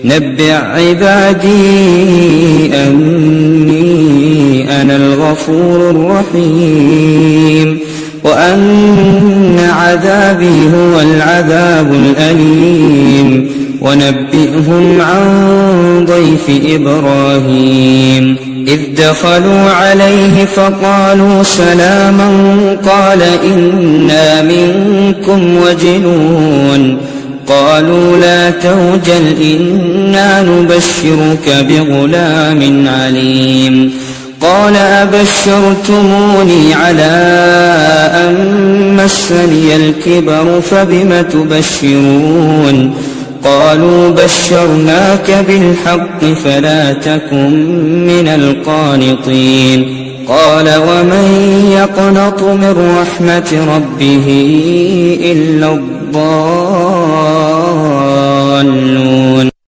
نبئ عبادي أني أنا الغفور الرحيم وأن عذابي هو العذاب الأليم ونبئهم عن ضيف إبراهيم إذ دخلوا عليه فقالوا سلاما قال إنا منكم وجلون قالوا لا توجل إنا نبشرك بغلام عليم قال أبشرتموني على أن مسني الكبر فبم تبشرون قالوا بشرناك بالحق فلا تكن من القانطين قال ومن يقنط من رحمة ربه إلا الضالون